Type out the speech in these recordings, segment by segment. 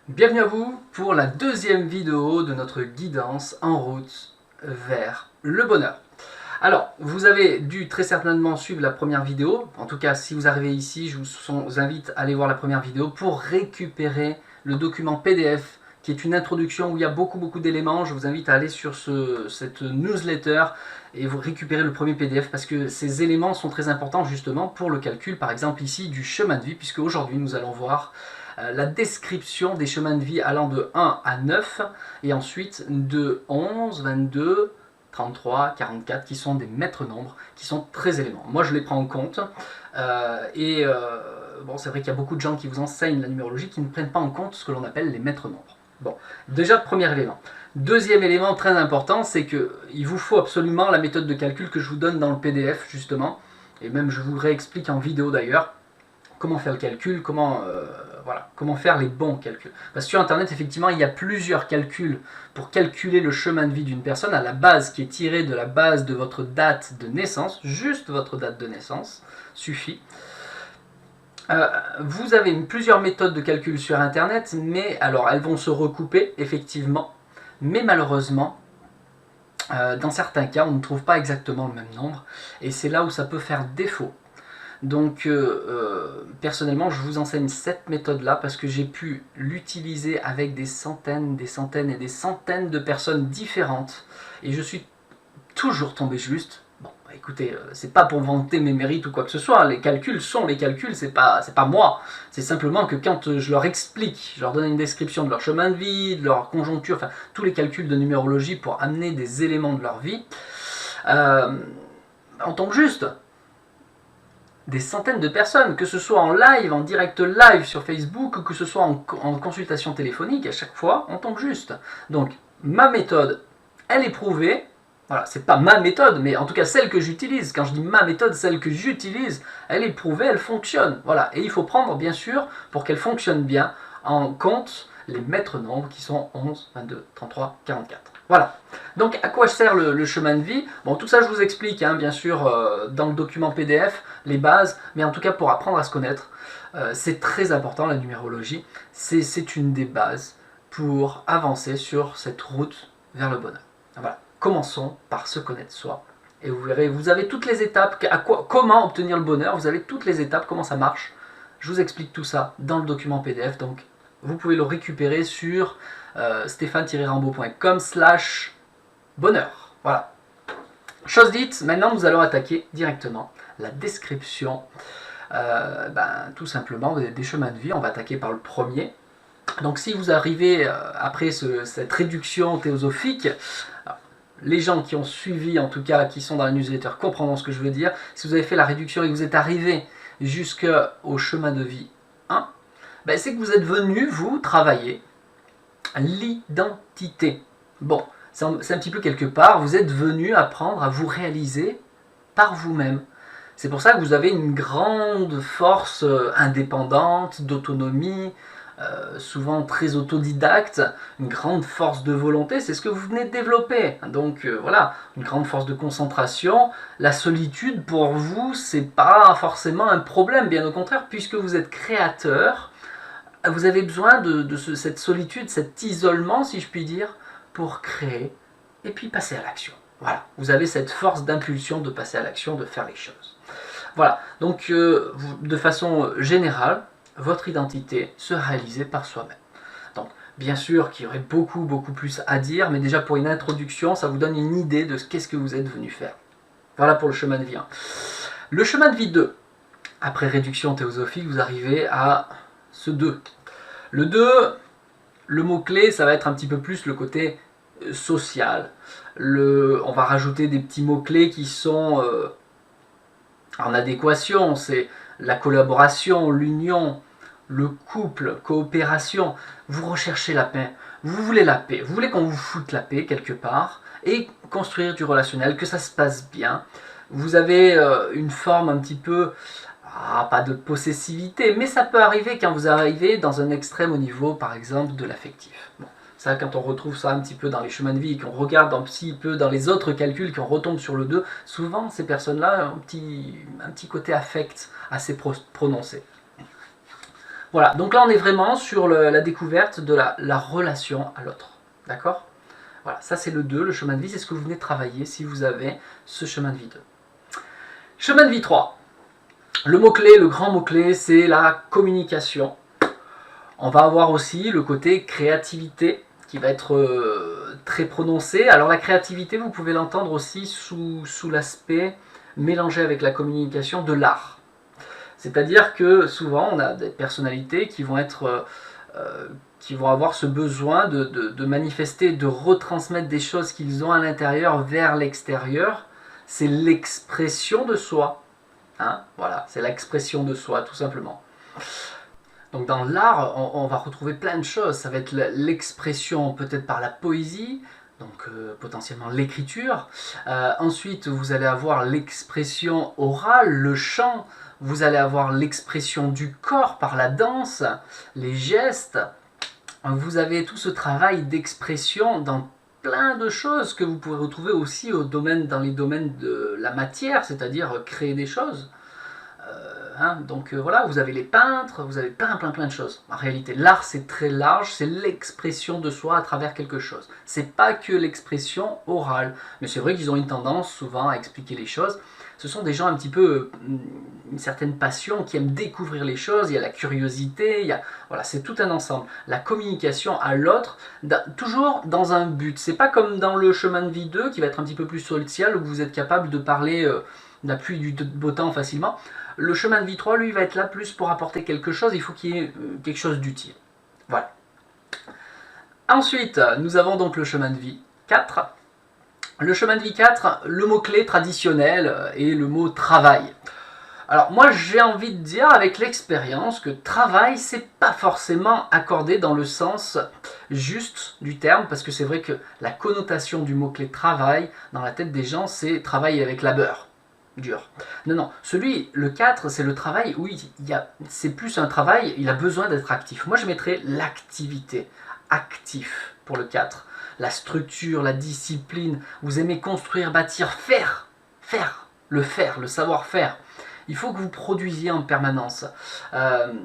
Bienvenue à vous pour la deuxième vidéo de notre guidance en route vers le bonheur. Alors, vous avez dû très certainement suivre la première vidéo. En tout cas, si vous arrivez ici, je vous invite à aller voir la première vidéo pour récupérer le document PDF qui est une introduction où il y a beaucoup d'éléments. Je vous invite à aller sur cette newsletter et vous récupérer le premier PDF parce que ces éléments sont très importants justement pour le calcul, par exemple ici, du chemin de vie, puisque aujourd'hui nous allons voir la description des chemins de vie allant de 1 à 9 et ensuite de 11, 22, 33, 44 qui sont des maîtres nombres, qui sont très éléments. Moi je les prends en compte bon, c'est vrai qu'il y a beaucoup de gens qui vous enseignent la numérologie qui ne prennent pas en compte ce que l'on appelle les maîtres nombres. Bon, déjà premier élément. Deuxième élément très important, c'est qu'il vous faut absolument la méthode de calcul que je vous donne dans le PDF justement, et même je vous réexplique en vidéo d'ailleurs, comment faire le calcul, comment faire les bons calculs. Parce que sur internet, effectivement, il y a plusieurs calculs pour calculer le chemin de vie d'une personne à la base qui est tirée de la base de votre date de naissance, juste votre date de naissance, suffit. Vous avez plusieurs méthodes de calcul sur internet, mais alors elles vont se recouper, effectivement, mais malheureusement, dans certains cas, on ne trouve pas exactement le même nombre, et c'est là où ça peut faire défaut. Donc personnellement je vous enseigne cette méthode là parce que j'ai pu l'utiliser avec des centaines et des centaines de personnes différentes et je suis toujours tombé juste. Bon écoutez, c'est pas pour vanter mes mérites ou quoi que ce soit, les calculs sont les calculs, c'est pas moi, c'est simplement que quand je leur explique, je leur donne une description de leur chemin de vie, de leur conjoncture, enfin tous les calculs de numérologie pour amener des éléments de leur vie, on tombe juste. Des centaines de personnes, que ce soit en live, en direct live sur Facebook, ou que ce soit en consultation téléphonique, à chaque fois, on tombe juste. Donc, ma méthode, elle est prouvée. Voilà, c'est pas ma méthode, mais en tout cas celle que j'utilise. Quand je dis ma méthode, celle que j'utilise, elle est prouvée, elle fonctionne. Voilà, et il faut prendre, bien sûr, pour qu'elle fonctionne bien, en compte les maîtres nombres qui sont 11, 22, 33, 44. Voilà. Donc à quoi sert le chemin de vie? Bon, tout ça je vous explique, hein, bien sûr, dans le document PDF, les bases, mais en tout cas pour apprendre à se connaître, c'est très important la numérologie, c'est une des bases pour avancer sur cette route vers le bonheur. Voilà. Commençons par se connaître soi. Et vous verrez, vous avez toutes les étapes, comment obtenir le bonheur, vous avez toutes les étapes, comment ça marche. Je vous explique tout ça dans le document PDF, donc vous pouvez le récupérer sur stéphane-rambaud.com/bonheur. Voilà. Chose dite, maintenant nous allons attaquer directement la description tout simplement des chemins de vie. On va attaquer par le premier. Donc si vous arrivez après cette réduction théosophique, alors, les gens qui ont suivi, en tout cas qui sont dans la newsletter, comprendront ce que je veux dire. Si vous avez fait la réduction et que vous êtes arrivé jusqu'au chemin de vie 1, c'est que vous êtes venu, vous, travailler l'identité. Bon, c'est un petit peu quelque part, vous êtes venu apprendre à vous réaliser par vous-même. C'est pour ça que vous avez une grande force indépendante, d'autonomie, souvent très autodidacte, une grande force de volonté, c'est ce que vous venez de développer. Donc voilà, une grande force de concentration. La solitude, pour vous, c'est pas forcément un problème, bien au contraire, puisque vous êtes créateur, vous avez besoin de cette solitude, cet isolement, si je puis dire, pour créer et puis passer à l'action. Voilà, vous avez cette force d'impulsion de passer à l'action, de faire les choses. Voilà, donc de façon générale, votre identité se réalisait par soi-même. Donc, bien sûr qu'il y aurait beaucoup plus à dire, mais déjà pour une introduction, ça vous donne une idée de qu'est-ce que vous êtes venu faire. Voilà pour le chemin de vie 1. Le chemin de vie 2, après réduction théosophique, vous arrivez à ce 2. Le 2, le mot-clé, ça va être un petit peu plus le côté social. On va rajouter des petits mots-clés qui sont en adéquation, c'est la collaboration, l'union, le couple, coopération. Vous recherchez la paix, vous voulez la paix, vous voulez qu'on vous foute la paix quelque part, et construire du relationnel, que ça se passe bien. Vous avez une forme un petit peu, pas de possessivité, mais ça peut arriver quand vous arrivez dans un extrême au niveau, par exemple, de l'affectif. Bon. Ça, quand on retrouve ça un petit peu dans les chemins de vie et qu'on regarde un petit peu dans les autres calculs, qu'on retombe sur le 2, souvent ces personnes-là ont un petit côté affect assez prononcé. Voilà, donc là on est vraiment sur la découverte de la relation à l'autre. D'accord? Voilà, ça c'est le 2, le chemin de vie, c'est ce que vous venez de travailler si vous avez ce chemin de vie 2. Chemin de vie 3. Le mot-clé, le grand mot-clé, c'est la communication. On va avoir aussi le côté créativité qui va être très prononcé. Alors la créativité, vous pouvez l'entendre aussi sous l'aspect mélangé avec la communication de l'art. C'est-à-dire que souvent on a des personnalités qui vont qui vont avoir ce besoin de manifester, de retransmettre des choses qu'ils ont à l'intérieur vers l'extérieur. C'est l'expression de soi. Hein, voilà, c'est l'expression de soi, tout simplement. Donc dans l'art, on va retrouver plein de choses. Ça va être l'expression peut-être par la poésie, donc potentiellement l'écriture. Ensuite, vous allez avoir l'expression orale, le chant. Vous allez avoir l'expression du corps par la danse, les gestes. Vous avez tout ce travail d'expression dans plein de choses que vous pouvez retrouver aussi dans les domaines de la matière, c'est-à-dire créer des choses. Donc voilà, vous avez les peintres, vous avez plein de choses. En réalité, l'art c'est très large, c'est l'expression de soi à travers quelque chose. C'est pas que l'expression orale, mais c'est vrai qu'ils ont une tendance souvent à expliquer les choses. Ce sont des gens un petit peu une certaine passion qui aiment découvrir les choses. Il y a la curiosité, voilà, c'est tout un ensemble. La communication à l'autre, toujours dans un but. C'est pas comme dans le chemin de vie 2 qui va être un petit peu plus social où vous êtes capable de parler de la pluie du beau temps facilement. Le chemin de vie 3, lui, va être là plus pour apporter quelque chose. Il faut qu'il y ait quelque chose d'utile. Voilà. Ensuite, nous avons donc le chemin de vie 4. Le chemin de vie 4, le mot-clé traditionnel est le mot travail. Alors moi j'ai envie de dire avec l'expérience que travail c'est pas forcément accordé dans le sens juste du terme, parce que c'est vrai que la connotation du mot-clé travail dans la tête des gens c'est travail avec labeur. Dur. Non, le 4, c'est le travail, oui, c'est plus un travail, il a besoin d'être actif. Moi, je mettrais l'activité, actif pour le 4. La structure, la discipline, vous aimez construire, bâtir, faire, le savoir-faire. Il faut que vous produisiez en permanence.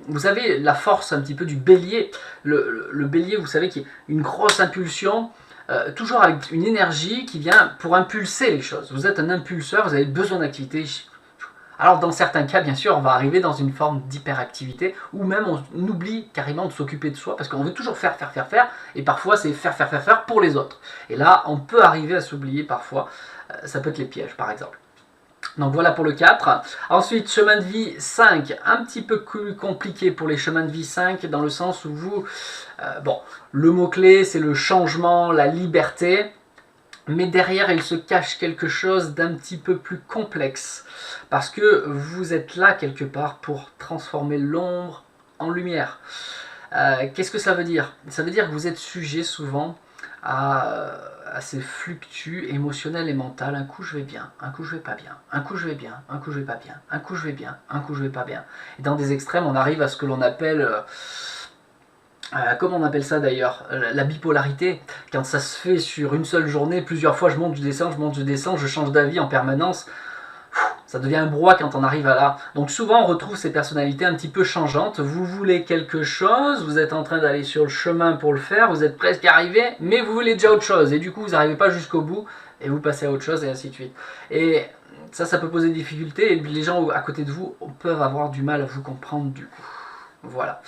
Vous avez la force un petit peu du bélier. Le bélier, vous savez, qui est une grosse impulsion, toujours avec une énergie qui vient pour impulser les choses. Vous êtes un impulseur, vous avez besoin d'activité. Alors dans certains cas, bien sûr, on va arriver dans une forme d'hyperactivité, où même on oublie carrément de s'occuper de soi, parce qu'on veut toujours faire, et parfois c'est faire pour les autres. Et là, on peut arriver à s'oublier parfois, ça peut être les pièges par exemple. Donc voilà pour le 4. Ensuite, chemin de vie 5, un petit peu plus compliqué pour les chemins de vie 5, dans le sens où le mot-clé c'est le changement, la liberté, mais derrière il se cache quelque chose d'un petit peu plus complexe, parce que vous êtes là quelque part pour transformer l'ombre en lumière. Qu'est-ce que ça veut dire? Ça veut dire que vous êtes sujet souvent à ces fluctuations émotionnelles et mentales. Un coup je vais bien, un coup je vais pas bien, un coup je vais bien, un coup je vais pas bien, un coup je vais bien, un coup je vais pas bien. Et dans des extrêmes, on arrive à ce que l'on appelle, comment on appelle ça d'ailleurs, la bipolarité. Quand ça se fait sur une seule journée, plusieurs fois je monte, je descends, je monte, je descends, je change d'avis en permanence. Ça devient un brouhaha quand on arrive à là. Donc souvent on retrouve ces personnalités un petit peu changeantes. Vous voulez quelque chose, vous êtes en train d'aller sur le chemin pour le faire, vous êtes presque arrivé, mais vous voulez déjà autre chose. Et du coup vous n'arrivez pas jusqu'au bout, et vous passez à autre chose, et ainsi de suite. Et ça peut poser des difficultés, et les gens à côté de vous peuvent avoir du mal à vous comprendre du coup. Voilà.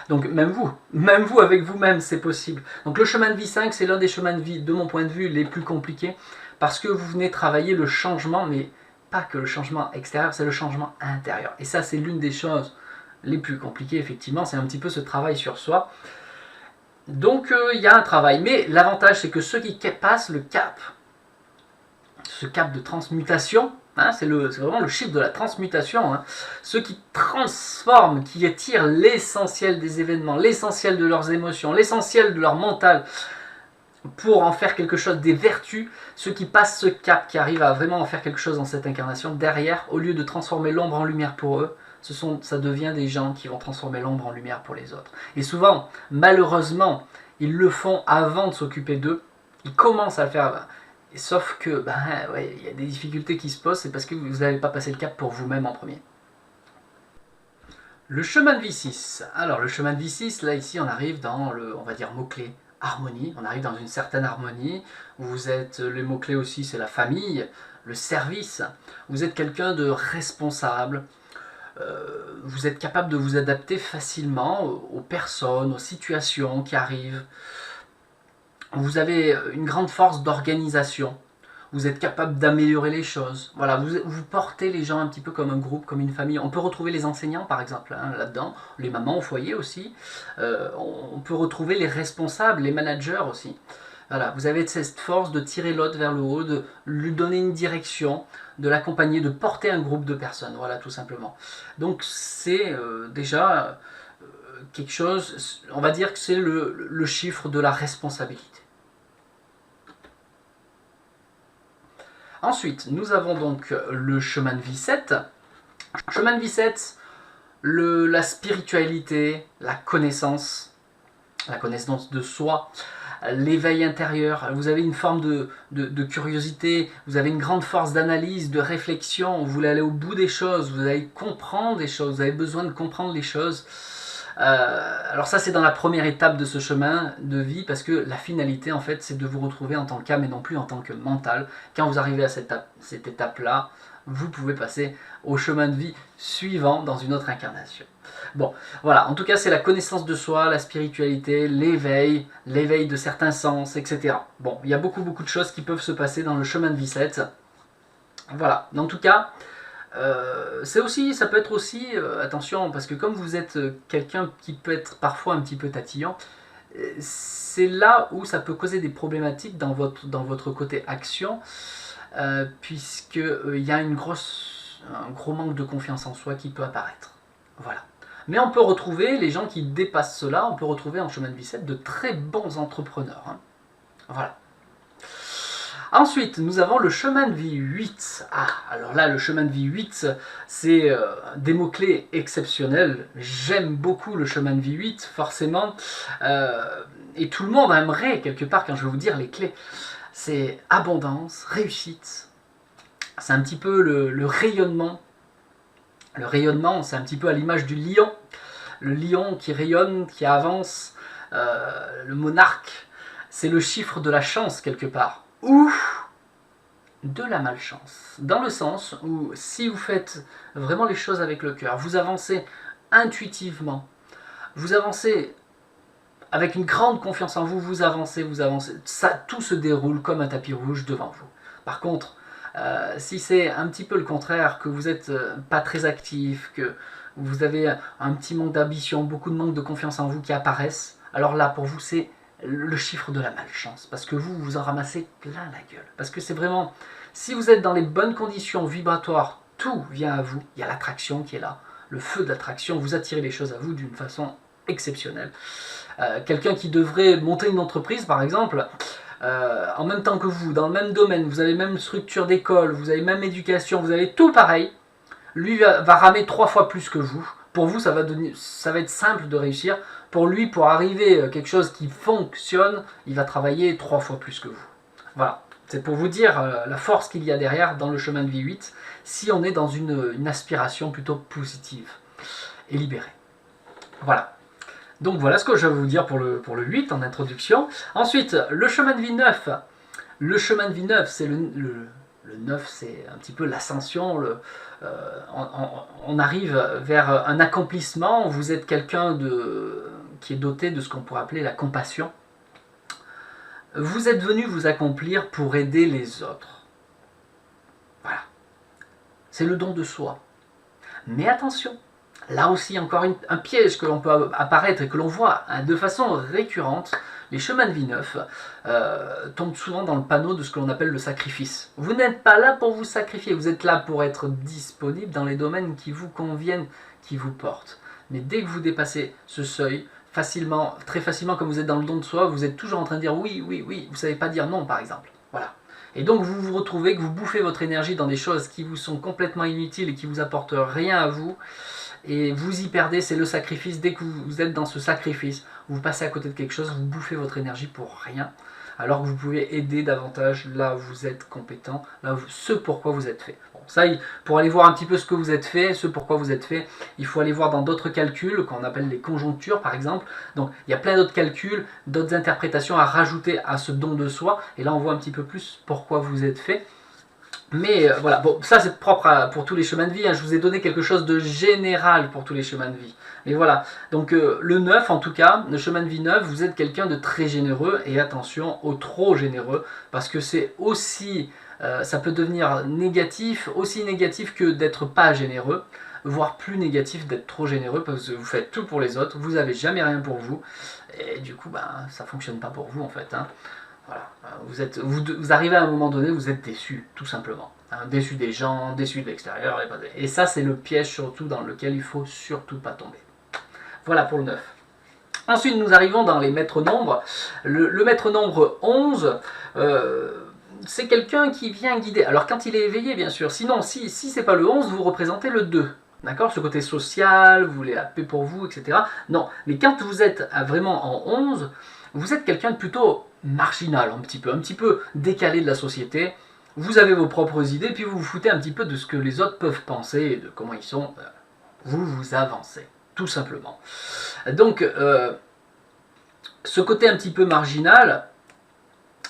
Donc même vous avec vous-même, c'est possible. Donc le chemin de vie 5, c'est l'un des chemins de vie, de mon point de vue, les plus compliqués, parce que vous venez travailler le changement, mais pas que le changement extérieur, c'est le changement intérieur. Et ça, c'est l'une des choses les plus compliquées, effectivement, c'est un petit peu ce travail sur soi. Donc, il y a un travail. Mais l'avantage, c'est que ceux qui passent le cap, ce cap de transmutation, c'est vraiment le chiffre de la transmutation, ceux qui transforment, qui attirent l'essentiel des événements, l'essentiel de leurs émotions, l'essentiel de leur mental, pour en faire quelque chose, des vertus, ceux qui passent ce cap, qui arrivent à vraiment en faire quelque chose dans cette incarnation, derrière, au lieu de transformer l'ombre en lumière pour eux, ça devient des gens qui vont transformer l'ombre en lumière pour les autres. Et souvent, malheureusement, ils le font avant de s'occuper d'eux, ils commencent à le faire, sauf que, il y a des difficultés qui se posent, c'est parce que vous n'avez pas passé le cap pour vous-même en premier. Le chemin de vie 6. Alors, le chemin de vie 6, là, ici, on arrive dans le, on va dire, mot-clé harmonie. On arrive dans une certaine harmonie. Vous êtes, les mots-clés aussi, c'est la famille, le service. Vous êtes quelqu'un de responsable. Vous êtes capable de vous adapter facilement aux personnes, aux situations qui arrivent. Vous avez une grande force d'organisation. Vous êtes capable d'améliorer les choses. Voilà, vous portez les gens un petit peu comme un groupe, comme une famille. On peut retrouver les enseignants, par exemple, hein, là-dedans, les mamans au foyer aussi. On peut retrouver les responsables, les managers aussi. Voilà, vous avez cette force de tirer l'autre vers le haut, de lui donner une direction, de l'accompagner, de porter un groupe de personnes. Voilà, tout simplement. Donc, c'est déjà quelque chose, on va dire que c'est le chiffre de la responsabilité. Ensuite, nous avons donc le chemin de vie 7. Chemin de vie 7, la spiritualité, la connaissance de soi, l'éveil intérieur. Vous avez une forme de curiosité, vous avez une grande force d'analyse, de réflexion, vous voulez aller au bout des choses, vous allez comprendre des choses, vous avez besoin de comprendre les choses. Alors ça, c'est dans la première étape de ce chemin de vie, parce que la finalité, en fait, c'est de vous retrouver en tant qu'âme et non plus en tant que mental. Quand vous arrivez à cette étape-là, vous pouvez passer au chemin de vie suivant dans une autre incarnation. Bon, voilà, en tout cas, c'est la connaissance de soi, la spiritualité, l'éveil de certains sens, etc. Bon, il y a beaucoup de choses qui peuvent se passer dans le chemin de vie 7. Voilà, en tout cas, ça peut être aussi, attention, parce que comme vous êtes quelqu'un qui peut être parfois un petit peu tatillon, c'est là où ça peut causer des problématiques dans votre côté action, puisqu'il y a un gros manque de confiance en soi qui peut apparaître. Voilà. Mais on peut retrouver, les gens qui dépassent cela, on peut retrouver en chemin de vie 7 de très bons entrepreneurs. Hein. Voilà. Ensuite, nous avons le chemin de vie 8. Ah, alors là, le chemin de vie 8, c'est des mots-clés exceptionnels. J'aime beaucoup le chemin de vie 8, forcément. Et tout le monde aimerait, quelque part, quand je vais vous dire les clés. C'est abondance, réussite. C'est un petit peu le rayonnement. Le rayonnement, c'est un petit peu à l'image du lion. Le lion qui rayonne, qui avance. Le monarque, c'est le chiffre de la chance, quelque part. Ou de la malchance, dans le sens où si vous faites vraiment les choses avec le cœur, vous avancez intuitivement, vous avancez avec une grande confiance en vous, vous avancez, ça, tout se déroule comme un tapis rouge devant vous. Par contre, si c'est un petit peu le contraire, que vous n'êtes pas très actif, que vous avez un petit manque d'ambition, beaucoup de manque de confiance en vous qui apparaissent, alors là pour vous c'est le chiffre de la malchance, parce que vous en ramassez plein la gueule. Parce que c'est vraiment, si vous êtes dans les bonnes conditions vibratoires, tout vient à vous, il y a l'attraction qui est là, le feu de l'attraction, vous attirez les choses à vous d'une façon exceptionnelle. Quelqu'un qui devrait monter une entreprise par exemple, en même temps que vous, dans le même domaine, vous avez même structure d'école, vous avez même éducation, vous avez tout pareil, lui va ramer 3 fois plus que vous. Pour vous, ça va être simple de réussir. Pour lui, pour arriver à quelque chose qui fonctionne, il va travailler 3 fois plus que vous. Voilà, c'est pour vous dire la force qu'il y a derrière dans le chemin de vie 8, si on est dans une aspiration plutôt positive et libérée. Voilà. Donc voilà ce que je vais vous dire pour le 8 en introduction. Ensuite, le chemin de vie 9. Le chemin de vie 9, c'est le 9, c'est un petit peu l'ascension. On arrive vers un accomplissement. Vous êtes quelqu'un qui est doté de ce qu'on pourrait appeler la compassion. Vous êtes venu vous accomplir pour aider les autres. Voilà. C'est le don de soi. Mais attention, là aussi encore un piège que l'on peut apparaître et que l'on voit de façon récurrente. Les chemins de vie 9 tombent souvent dans le panneau de ce que l'on appelle le sacrifice. Vous n'êtes pas là pour vous sacrifier, vous êtes là pour être disponible dans les domaines qui vous conviennent, qui vous portent. Mais dès que vous dépassez ce seuil, très facilement, comme vous êtes dans le don de soi, vous êtes toujours en train de dire oui, oui, oui, vous ne savez pas dire non par exemple. Voilà. Et donc vous vous retrouvez que vous bouffez votre énergie dans des choses qui vous sont complètement inutiles et qui ne vous apportent rien à vous. Et vous y perdez, c'est le sacrifice. Dès que vous êtes dans ce sacrifice, vous passez à côté de quelque chose, vous bouffez votre énergie pour rien. alors que vous pouvez aider davantage là où vous êtes compétent, là où, ce pourquoi vous êtes fait. Bon, ça, pour aller voir un petit peu ce que vous êtes fait, ce pourquoi vous êtes fait, il faut aller voir dans d'autres calculs qu'on appelle les conjonctures par exemple. Donc il y a plein d'autres calculs, d'autres interprétations à rajouter à ce don de soi, et là on voit un petit peu plus pourquoi vous êtes fait. Mais voilà, bon, ça c'est propre pour tous les chemins de vie, hein. Je vous ai donné quelque chose de général pour tous les chemins de vie. Mais voilà, donc le 9 en tout cas, le chemin de vie 9, vous êtes quelqu'un de très généreux, et attention au trop généreux, parce que c'est aussi, ça peut devenir négatif, aussi négatif que d'être pas généreux, voire plus négatif d'être trop généreux, parce que vous faites tout pour les autres, vous n'avez jamais rien pour vous, et du coup, ben, ça ne fonctionne pas pour vous en fait, hein. Voilà. Vous arrivez à un moment donné, vous êtes déçu, tout simplement. Hein, déçu des gens, déçu de l'extérieur. Et ça, c'est le piège surtout dans lequel il faut surtout pas tomber. Voilà pour le 9. Ensuite, nous arrivons dans les maîtres nombres. Le maître nombre 11, c'est quelqu'un qui vient guider. Alors, quand il est éveillé, bien sûr. Sinon, si c'est pas le 11, vous représentez le 2. D'accord? Ce côté social, vous voulez la paix pour vous, etc. Non, mais quand vous êtes vraiment en 11, vous êtes quelqu'un de plutôt marginal, un petit peu décalé de la société. Vous avez vos propres idées, puis vous vous foutez un petit peu de ce que les autres peuvent penser et de comment ils sont. Vous avancez, tout simplement. Donc, ce côté un petit peu marginal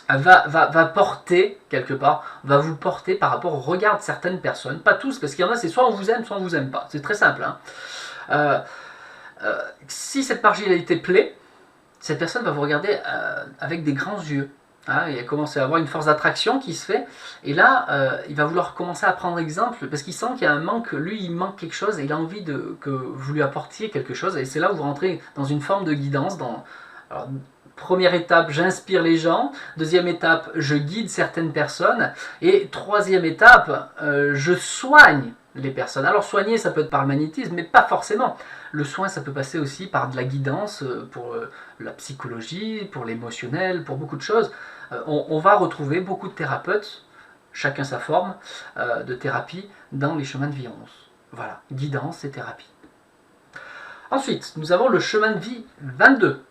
va porter, quelque part, va vous porter par rapport au regard de certaines personnes. Pas tous, parce qu'il y en a, c'est soit on vous aime, soit on vous aime pas. C'est très simple. Hein. Si cette marginalité plaît, cette personne va vous regarder avec des grands yeux. Hein, il a commencé à avoir une force d'attraction qui se fait. Et là, il va vouloir commencer à prendre exemple parce qu'il sent qu'il y a un manque. Lui, il manque quelque chose et il a envie que vous lui apportiez quelque chose. Et c'est là où vous rentrez dans une forme de guidance. Alors, première étape, j'inspire les gens. Deuxième étape, je guide certaines personnes. Et troisième étape, je soigne les personnes. Alors soigner, ça peut être par le magnétisme, mais pas forcément. Le soin, ça peut passer aussi par de la guidance, pour la psychologie, pour l'émotionnel, pour beaucoup de choses. On va retrouver beaucoup de thérapeutes, chacun sa forme de thérapie, dans les chemins de vie 11. Voilà, guidance et thérapie. Ensuite, nous avons le chemin de vie 22.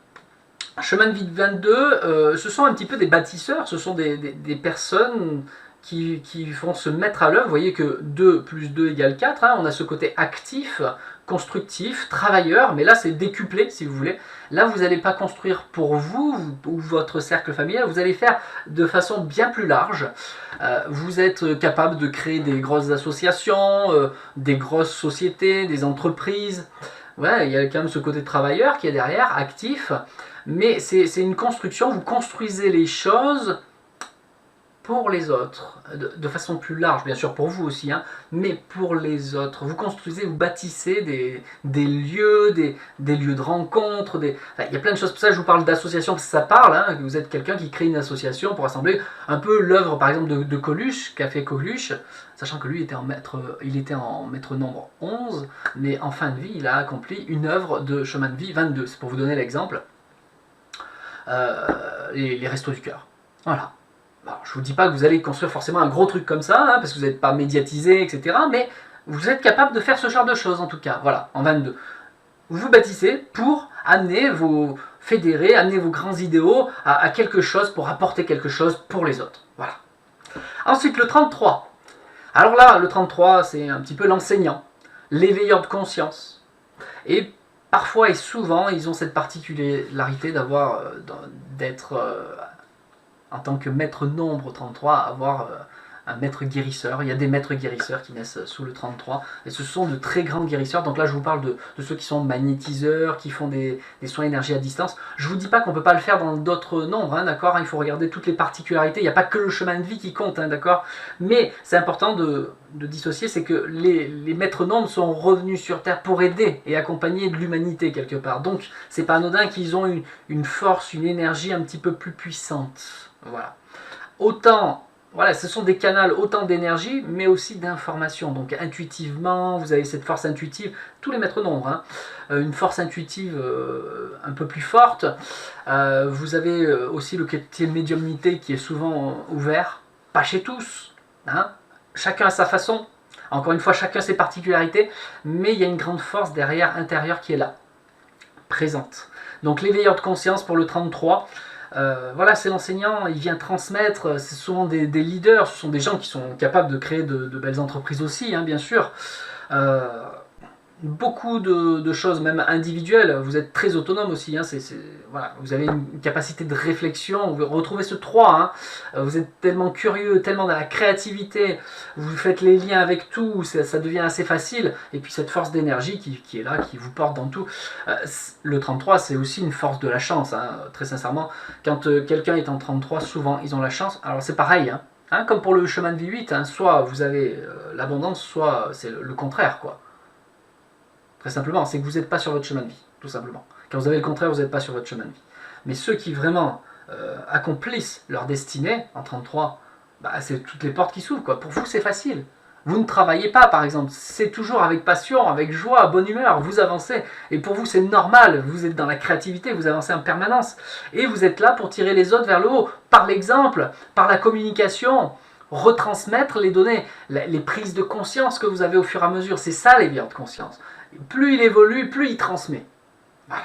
Chemin de vie 22, ce sont un petit peu des bâtisseurs, ce sont des personnes qui vont se mettre à l'œuvre. Vous voyez que 2 plus 2 égale 4, hein. On a ce côté actif, constructif, travailleur, mais là c'est décuplé si vous voulez. Là vous n'allez pas construire pour vous ou votre cercle familial, vous allez faire de façon bien plus large. Vous êtes capable de créer des grosses associations, des grosses sociétés, des entreprises. Ouais, il y a quand même ce côté travailleur qui est derrière, actif, mais c'est une construction, vous construisez les choses pour les autres, de façon plus large, bien sûr pour vous aussi, hein, mais pour les autres. Vous construisez, vous bâtissez des lieux, des lieux de rencontre, enfin, il y a plein de choses. Pour ça, je vous parle d'association, parce que ça parle, hein, vous êtes quelqu'un qui crée une association pour assembler un peu l'œuvre, par exemple, de Coluche, qu'a fait Coluche, sachant que lui il était en maître nombre 11, mais en fin de vie, il a accompli une œuvre de chemin de vie 22. C'est pour vous donner l'exemple. Les Restos du Cœur. Voilà. Alors, je ne vous dis pas que vous allez construire forcément un gros truc comme ça, hein, parce que vous n'êtes pas médiatisé, etc. Mais vous êtes capable de faire ce genre de choses, en tout cas. Voilà, en 22. Vous vous bâtissez pour amener vos fédérés, amener vos grands idéaux à quelque chose, pour apporter quelque chose pour les autres. Voilà. Ensuite, le 33. Alors là, le 33, c'est un petit peu l'enseignant, l'éveilleur de conscience. Et parfois et souvent, ils ont cette particularité d'être en tant que maître nombre 33, avoir un maître guérisseur. Il y a des maîtres guérisseurs qui naissent sous le 33, et ce sont de très grands guérisseurs. Donc là, je vous parle de ceux qui sont magnétiseurs, qui font des soins énergie à distance. Je vous dis pas qu'on peut pas le faire dans d'autres nombres, hein, d'accord, hein, il faut regarder toutes les particularités. Il n'y a pas que le chemin de vie qui compte, hein, d'accord. Mais c'est important de dissocier, c'est que les maîtres nombres sont revenus sur Terre pour aider et accompagner de l'humanité quelque part. Donc c'est pas anodin qu'ils ont une force, une énergie un petit peu plus puissante. Voilà. Autant, voilà, ce sont des canaux autant d'énergie, mais aussi d'information. Donc intuitivement, vous avez cette force intuitive, tous les maîtres nombres, hein, une force intuitive un peu plus forte. Vous avez aussi le côté médiumnité qui est souvent ouvert, pas chez tous, hein, chacun à sa façon. Encore une fois, chacun ses particularités, mais il y a une grande force derrière, intérieure, qui est là, présente. Donc l'éveilleur de conscience pour le 33, Voilà, c'est l'enseignant, il vient transmettre, c'est souvent des leaders, ce sont des gens qui sont capables de créer de belles entreprises aussi, hein, bien sûr. Euh, Beaucoup de choses, même individuelles. Vous êtes très autonome aussi. Hein, voilà, vous avez une capacité de réflexion. Vous retrouvez ce 3. Hein, vous êtes tellement curieux, tellement dans la créativité. Vous faites les liens avec tout. Ça devient assez facile. Et puis cette force d'énergie qui est là, qui vous porte dans tout. Le 33, c'est aussi une force de la chance. Hein, très sincèrement, quand quelqu'un est en 33, souvent ils ont la chance. Alors c'est pareil. Hein, comme pour le chemin de vie 8, hein, soit vous avez l'abondance, soit c'est le contraire, quoi. Très simplement, c'est que vous n'êtes pas sur votre chemin de vie, tout simplement. Quand vous avez le contraire, vous n'êtes pas sur votre chemin de vie. Mais ceux qui vraiment accomplissent leur destinée en 33, bah, c'est toutes les portes qui s'ouvrent, quoi. Pour vous, c'est facile. Vous ne travaillez pas, par exemple. C'est toujours avec passion, avec joie, bonne humeur. Vous avancez. Et pour vous, c'est normal. Vous êtes dans la créativité, vous avancez en permanence. Et vous êtes là pour tirer les autres vers le haut. Par l'exemple, par la communication, retransmettre les données, les prises de conscience que vous avez au fur et à mesure. C'est ça, l'éveil de conscience. Plus il évolue, plus il transmet. Voilà.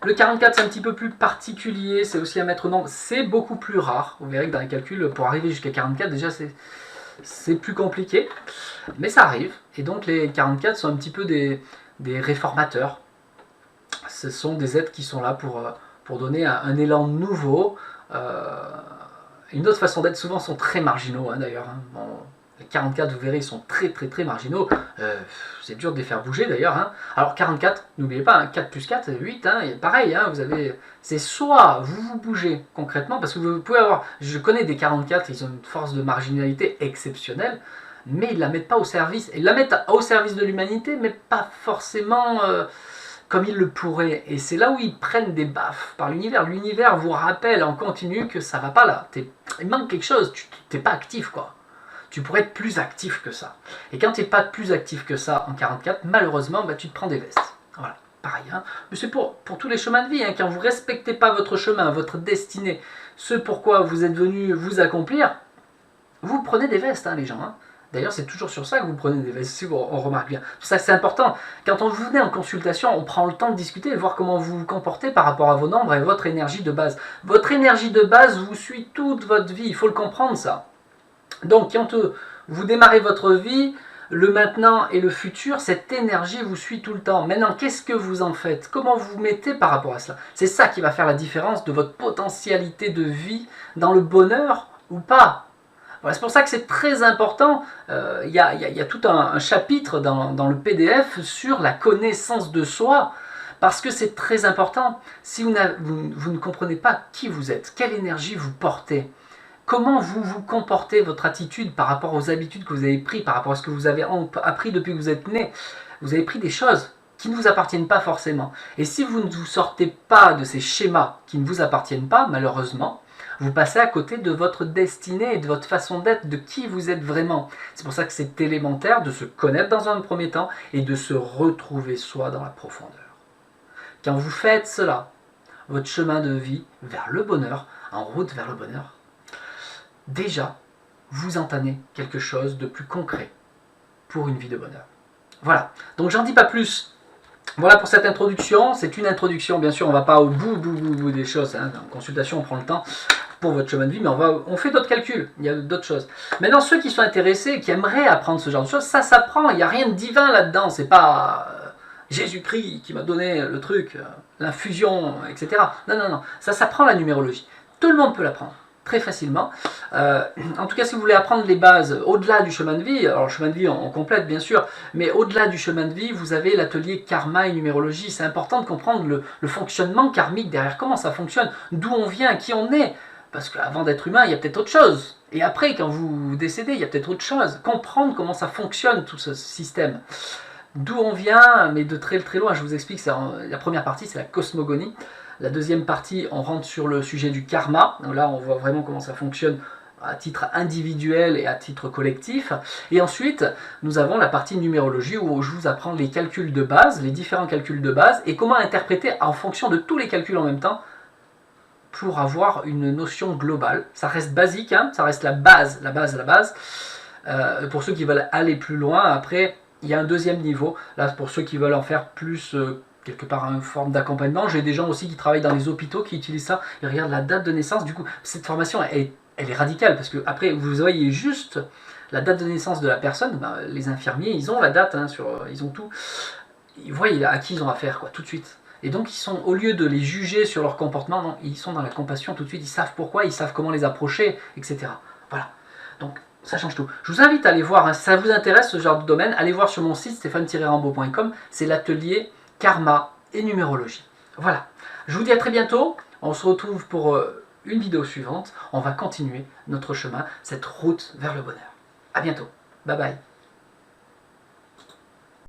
Le 44, c'est un petit peu plus particulier, c'est aussi un maître nombre, c'est beaucoup plus rare. Vous verrez que dans les calculs, pour arriver jusqu'à 44, déjà c'est plus compliqué, mais ça arrive. Et donc les 44 sont un petit peu des réformateurs. Ce sont des êtres qui sont là pour donner un élan nouveau. Une autre façon d'être, souvent sont très marginaux, hein, d'ailleurs. Hein. Bon, les 44, vous verrez, ils sont très marginaux. C'est dur de les faire bouger d'ailleurs. Hein. Alors 44, n'oubliez pas, hein, 4 plus 4, c'est 8. Hein, et pareil, hein, c'est soit vous bougez concrètement, parce que vous pouvez avoir... Je connais des 44, ils ont une force de marginalité exceptionnelle, mais ils ne la mettent pas au service. Ils la mettent au service de l'humanité, mais pas forcément... comme ils le pourraient. Et c'est là où ils prennent des baffes par l'univers. L'univers vous rappelle en continu que ça va pas là. Il manque quelque chose, tu n'es pas actif, quoi. Tu pourrais être plus actif que ça. Et quand tu n'es pas plus actif que ça en 44, malheureusement, bah, tu te prends des vestes. Voilà, pareil. Hein. Mais c'est pour tous les chemins de vie. Hein. Quand vous ne respectez pas votre chemin, votre destinée, ce pourquoi vous êtes venu vous accomplir, vous prenez des vestes, hein, les gens. Hein. D'ailleurs, c'est toujours sur ça que vous prenez des vestes, si on remarque bien. Ça, c'est important. Quand on vous venez en consultation, on prend le temps de discuter et voir comment vous vous comportez par rapport à vos nombres et votre énergie de base. Votre énergie de base vous suit toute votre vie. Il faut le comprendre, ça. Donc, quand vous démarrez votre vie, le maintenant et le futur, cette énergie vous suit tout le temps. Maintenant, qu'est-ce que vous en faites? Comment vous vous mettez par rapport à cela? C'est ça qui va faire la différence de votre potentialité de vie dans le bonheur ou pas. Voilà, c'est pour ça que c'est très important. Il y a tout un chapitre dans le PDF sur la connaissance de soi. Parce que c'est très important. Si vous ne comprenez pas qui vous êtes, quelle énergie vous portez, comment vous vous comportez, votre attitude par rapport aux habitudes que vous avez prises, par rapport à ce que vous avez appris depuis que vous êtes né. Vous avez pris des choses qui ne vous appartiennent pas forcément. Et si vous ne vous sortez pas de ces schémas qui ne vous appartiennent pas, malheureusement, vous passez à côté de votre destinée et de votre façon d'être, de qui vous êtes vraiment. C'est pour ça que c'est élémentaire de se connaître dans un premier temps et de se retrouver soi dans la profondeur. Quand vous faites cela, votre chemin de vie vers le bonheur, en route vers le bonheur, déjà, vous entamez quelque chose de plus concret pour une vie de bonheur. Voilà, donc j'en dis pas plus. Voilà pour cette introduction. C'est une introduction, bien sûr, on ne va pas au bout des choses. Hein. En consultation, on prend le temps pour votre chemin de vie, mais on fait d'autres calculs, il y a d'autres choses. Maintenant, ceux qui sont intéressés, qui aimeraient apprendre ce genre de choses, ça s'apprend, il n'y a rien de divin là-dedans, c'est pas Jésus-Christ qui m'a donné le truc, l'infusion, etc. Non, ça s'apprend la numérologie. Tout le monde peut l'apprendre, très facilement. En tout cas, si vous voulez apprendre les bases au-delà du chemin de vie, alors le chemin de vie on complète bien sûr, mais au-delà du chemin de vie, vous avez l'atelier karma et numérologie. C'est important de comprendre le fonctionnement karmique derrière, comment ça fonctionne, d'où on vient, qui on est. Parce qu'avant d'être humain, il y a peut-être autre chose. Et après, quand vous décédez, il y a peut-être autre chose. Comprendre comment ça fonctionne, tout ce système. D'où on vient, mais de très loin. Je vous explique, la première partie, c'est la cosmogonie. La deuxième partie, on rentre sur le sujet du karma. Donc là, on voit vraiment comment ça fonctionne à titre individuel et à titre collectif. Et ensuite, nous avons la partie numérologie où je vous apprends les calculs de base, les différents calculs de base, et comment interpréter en fonction de tous les calculs en même temps pour avoir une notion globale. Ça reste basique, hein, ça reste la base. Pour ceux qui veulent aller plus loin, après, il y a un deuxième niveau. Là, pour ceux qui veulent en faire plus quelque part une forme d'accompagnement. J'ai des gens aussi qui travaillent dans les hôpitaux qui utilisent ça. Ils regardent la date de naissance. Du coup, cette formation, elle est radicale parce que après, vous voyez juste la date de naissance de la personne. Ben, les infirmiers, ils ont la date, hein, ils ont tout. Ils voient à qui ils ont affaire, quoi, tout de suite. Et donc, au lieu de les juger sur leur comportement, non, ils sont dans la compassion tout de suite. Ils savent pourquoi, ils savent comment les approcher, etc. Voilà. Donc, ça change tout. Je vous invite à aller voir, hein, si ça vous intéresse ce genre de domaine, allez voir sur mon site stéphane-rambaud.com, c'est l'atelier karma et numérologie. Voilà. Je vous dis à très bientôt. On se retrouve pour une vidéo suivante. On va continuer notre chemin, cette route vers le bonheur. À bientôt. Bye bye.